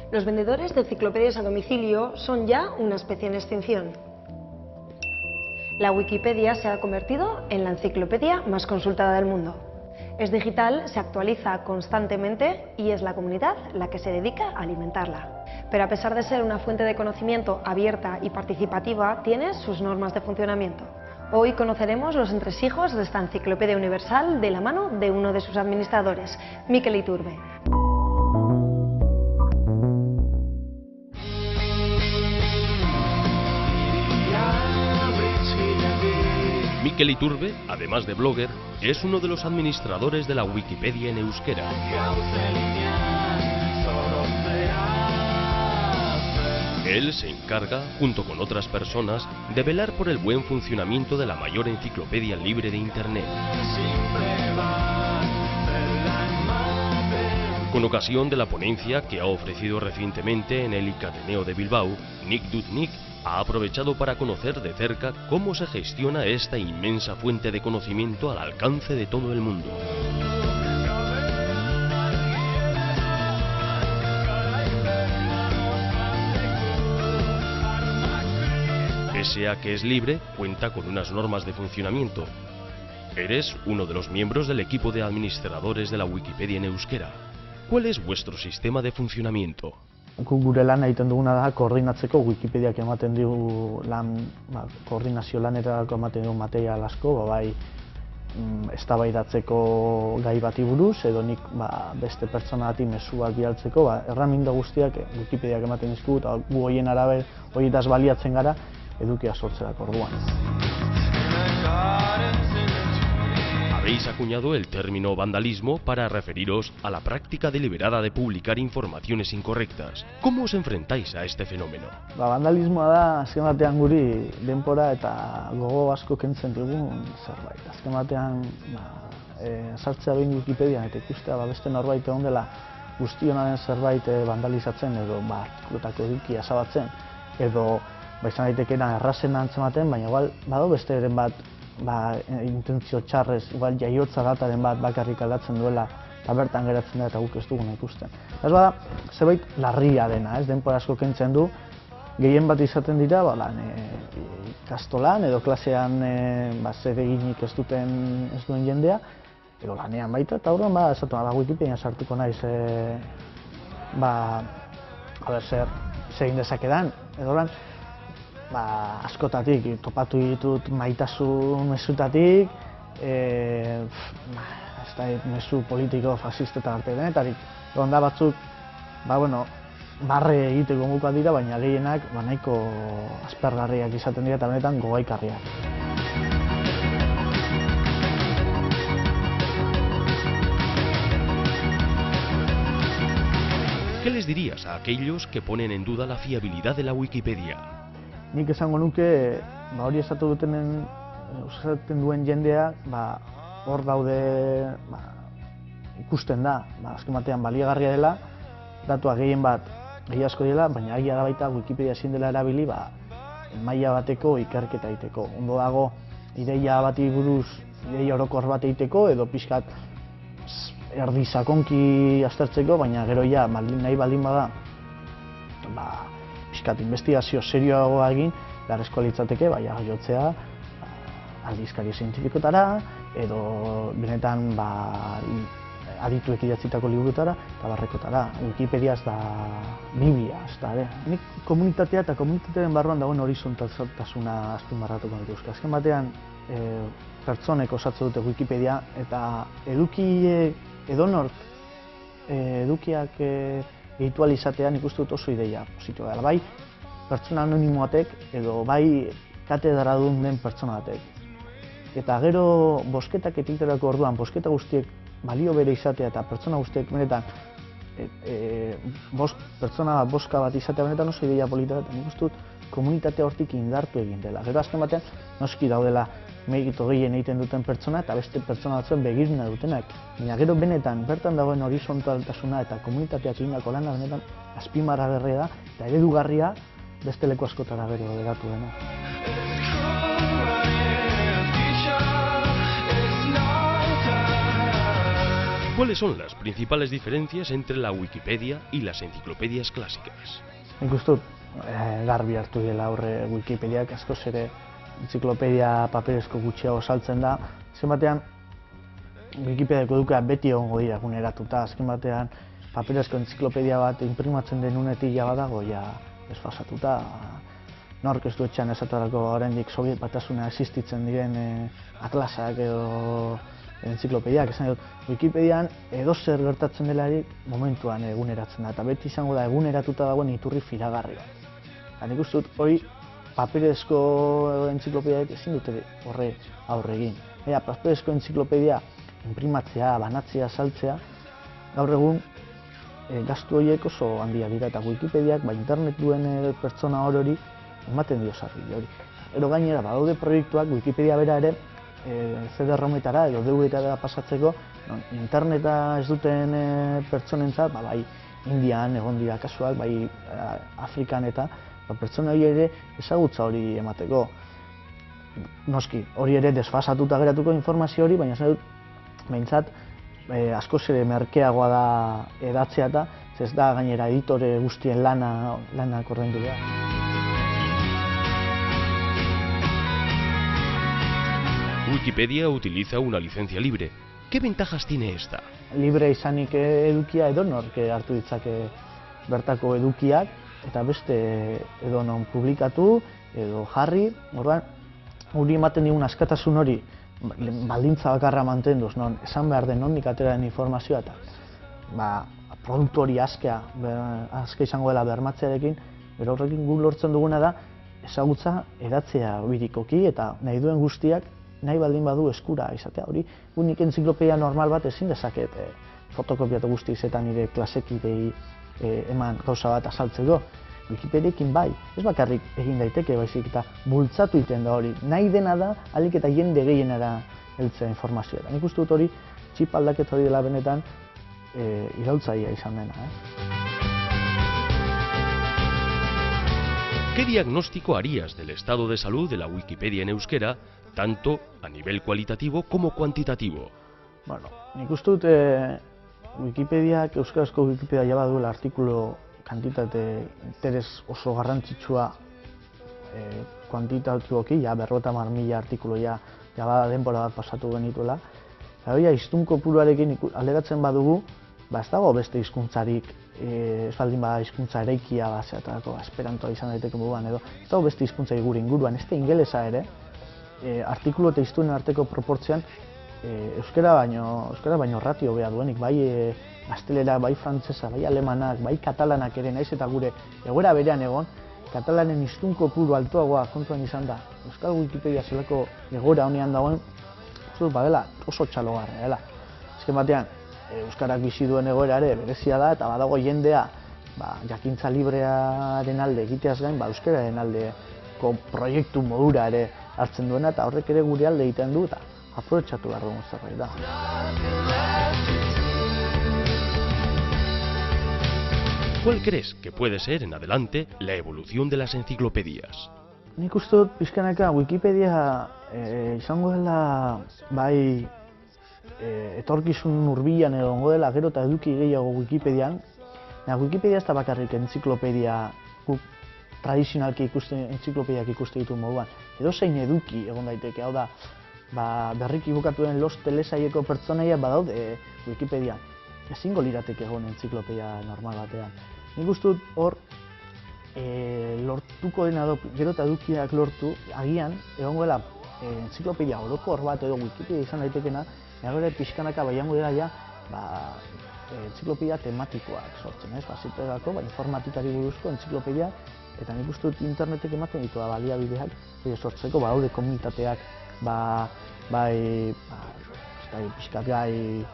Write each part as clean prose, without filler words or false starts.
Los vendedores de enciclopedias a domicilio son ya una especie en extinción. La Wikipedia se ha convertido en la enciclopedia más consultada del mundo. Es digital, se actualiza constantemente y es la comunidad la que se dedica a alimentarla. Pero a pesar de ser una fuente de conocimiento abierta y participativa, tiene sus normas de funcionamiento. Hoy conoceremos los entresijos de esta enciclopedia universal de la mano de uno de sus administradores, Mikel Iturbe. Mikel Iturbe, además de blogger, es uno de los administradores de la Wikipedia en euskera. Él se encarga, junto con otras personas, de velar por el buen funcionamiento de la mayor enciclopedia libre de Internet. Con ocasión de la ponencia que ha ofrecido recientemente en el Ikateneo de Bilbao, Nik Dutnik ha aprovechado para conocer de cerca cómo se gestiona esta inmensa fuente de conocimiento al alcance de todo el mundo. Pese a que es libre, cuenta con unas normas de funcionamiento. Eres uno de los miembros del equipo de administradores de la Wikipedia en euskera. ¿Cuál es vuestro sistema de funcionamiento? Gure lan egiten duguna da koordinatzeko Wikipediak ematen digu koordinazio lanerako ematen digu material asko, bai eztabaidatzeko gai bati buruz edo nik beste pertsona bati mezuak bidaltzeko, erreminta guztiak Wikipediak ematen dizkigu eta gu horien araber horietaz baliatzen gara edukia sortzerako orduan. Habéis acuñado el término vandalismo para referiros a la práctica deliberada de publicar informaciones incorrectas. ¿Cómo os enfrentáis a este fenómeno? Vandalismoa da azken batean guri denbora eta gogo asko kentzen digun zerbait. Azken batean sartzea behin Wikipedian eta ikustea beste norbait egon dela guztionaren zerbait vandalizatzen edo artikulutako edukia ezabatzen edo izan daitekeena errazena antzematen, baina igual badago besteren bat intentzio txarrez, igual jaiotza dataren bat bakarrik aldatzen duela eta bertan geratzen da eta guk ez duguna ikusten. Ez bada, zerbait larria dena, denbora asko kentzen du, gehien bat izaten dira ikastolan edo klasean zer eginik ez duen jendea, edo lanean baita, eta horren esatu Wikipedia sartuko naiz zer egin dezakedan, edo lan askotatik, topatu ditut maitasun mezutatik, mezu politiko fasisteta arte denetarik. Egon da batzuk, barre egiteko modukoak dira, baina gehienak nahiko aspergarriak izaten dira eta benetan gogaikarriak. ¿Qué les dirías a aquellos que ponen en duda la fiabilidad de la Wikipedia? Nik esango nuke, hori esaten duen jendea, hor daude, ikusten da, azken batean baliagarria dela, datua gehien bat asko dela, baina egia da baita Wikipedia ezin dela erabili maila bateko ikerketa egiteko. Ondo dago, ideia bati buruz, ideia orokor bat egiteko, edo pixkat erdi sakonki aztertzeko, baina gero nahi baldin bada, pixkat investigazio serioagoa egin, beharrezkoa litzateke, jotzea aldizkari zientifikotara, edo benetan adituek idatzitako liburutara eta barrekotara. Wikipedia ez da Biblia, ez da. Nik komunitatea eta komunitatearen barruan dagoen horizontaltasuna azpimarratuko dituzke. Azken batean, pertsonek osatzen dute Wikipedia eta edonort edukiak gehitu izatean ikustu dut oso ideia positiboa dela. Bai pertsona anonimoatek edo bai katedradun den pertsona batek. Eta gero bozketak egiterako orduan, bozketa guztiek balio bere izatea eta pertsona guztiek benetan pertsona bat, bozka bat izatea benetan oso ideia polita eta nik uste dut komunitatea hortik indartu egin dela. Gero azken batean noski daudela meritu gehien egiten duten pertsona eta beste pertsona batzuen begiruna dutenak. Baina gero benetan bertan dagoen horizontaltasuna eta komunitateak egindako lana benetan azpimarragarria da eta eredugarria beste leku askotara gero geratu dena. ¿Cuáles son las principales diferencias entre la Wikipedia y las enciclopedias clásicas? Nik uste dut garbi hartu dela aurre Wikipediak, askoz ere entziklopedia paperezko gutxiago saltzen da. Azken batean, Wikipediako edukiak beti egongo dira eguneratuta, azken batean paperezko entziklopedia bat inprimatzen den unetik ja badago ja desfasatuta. Nork ez du etxean esaterako oraindik Sobiet Batasuna existitzen diren atlasak edo enziklopediak, esan dut, Wikipedian edozer gertatzen delarik momentuan eguneratzen da, eta beti izango da eguneratuta dagoen iturri fidagarri bat. Nik uste dut, hori paperezko enziklopediak ezin dute horre aurre egin. Paperezko enziklopedia inprimatzea, banatzea, saltzea, gaur egun gastu horiek oso handia dira, eta Wikipediak internet duen pertsona hori ematen dio sarbide hori. Ero gainera, badaude proiektuak Wikipedia bera ere CD-ROMetara edo DVD-etara pasatzeko, interneta ez duten pertsonentzat, bai Indian egon dira kasuak, bai Afrikan eta pertsona hori ere ezagutza hori emateko. Noski, hori ere desfasatuta geratuko informazio hori, baina esan dut, behintzat, askoz ere merkeagoa da edatzea eta ez da gainera editore guztien lanak ordaindu behar. Wikipedia utiliza una licencia libre. ¿Qué ventajas tiene esta? Libre izanik edukia edonork hartu ditzake bertako edukiak eta beste edonon publikatu edo jarri. Orduan, hori ematen digun askatasun hori baldintza bakarra mantenduz, non esan behar den nondik atera den informazioa eta produktu hori aske izango dela bermatzearekin, bero horrekin gu lortzen duguna da ezagutza edatzea birikoki eta nahi duen guztiak nahi baldin badu eskura izatea. Hori, nik entziklopedia normal bat ezin dezaket fotokopiatu guztiz eta nire klasekidei eman gauza bat azaltzeko. Wikipediakin bai, ez bakarrik egin daiteke baizik eta bultzatu egiten da hori. Nahi dena da, ahalik eta jende gehienera heltzea informazioa. Nik uste dut hori, txip aldaketa hori dela benetan iraultzailea izan dena. ¿Qué diagnóstico harías del estado de salud de la Wikipedia en euskera, tanto a nivel cualitativo como cuantitativo? Bueno, nik uste dut Wikipediak, euskarazko Wikipedia ja baduela artikulu kantitate interes oso garrantzitsua kuantitatiboki, ja 50.000 artikulu ja bada denbora bat pasatu genituela. Eta hori, hiztun kopuruarekin alderatzen badugu, ez dago beste hizkuntzarik, ez baldin bada hizkuntza eraikia bazeatarako, esperantoa izan daiteke moduan edo, ez dago beste hizkuntza gure inguruan, ez da ingelesa ere, artikulu eta hiztunen arteko proportzioan euskara baino ratio behar duenik, bai gaztelera, bai frantsesa, bai alemanak, bai katalanak ere, naiz eta gure egoera berean egon, katalanen hiztun kopuru altuagoa kontuan izan da. Euskal Wikipedia zelako egoera honean dagoen, badela oso txalogarria dela. Azken batean, euskarak bizi duen egoera ere berezia da eta badago jendea jakintza librearen alde egiteaz gain, euskararen aldeko proiektu modura ere hartzen duena eta horrek ere gure alde egiten du eta aprobetxatu behar dugun zerbait da. ¿Cuál crees que puede ser en adelante la evolución de las enciclopedias? Nik uste dut pixkanaka Wikipedia izango dela bai etorkizun hurbilan egongo dela gero eta eduki gehiago Wikipedian. Wikipedia ez da bakarrik entziklopedia guk tradizionalki entziklopediak ikuste ditu moduan. Edozein eduki egon daiteke, hau da, berriki bukatuen Los telesaieko pertsonaia badaude Wikipedian. Ezingo lirateke egon entziklopedia normal batean. Nik uste dut hor lortuko dena gero eta edukiak lortu, agian egongo dela entziklopedia orokor bat edo Wikipedia izan daitekena, gero pixkanaka baiango dela ja entziklopedia tematikoak sortzen, ziterako, informatikari buruzko entziklopedia, eta nik uste dut internetek ematen ditu baliabideak sortzeko, badaude komunitateak, pixkat gai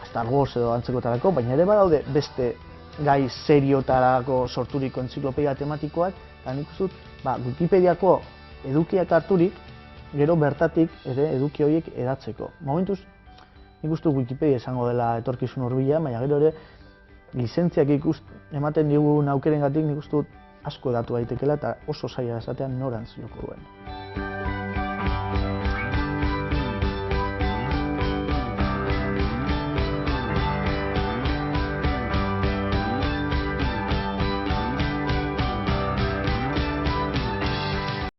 Star Wars edo antzekotarako, baina ere badaude beste gai seriotarako sorturiko entziklopedia tematikoak, eta nik uste dut Wikipediako edukiak harturik, gero bertatik ere eduki horiek edatzeko. Momentuz, nik uste Wikipedia izango dela etorkizun hurbila, baina gero ere lizentziak ematen digun aukerengatik nik uste dut asko edatu daitekela eta oso zaila esatean norantz joko duen.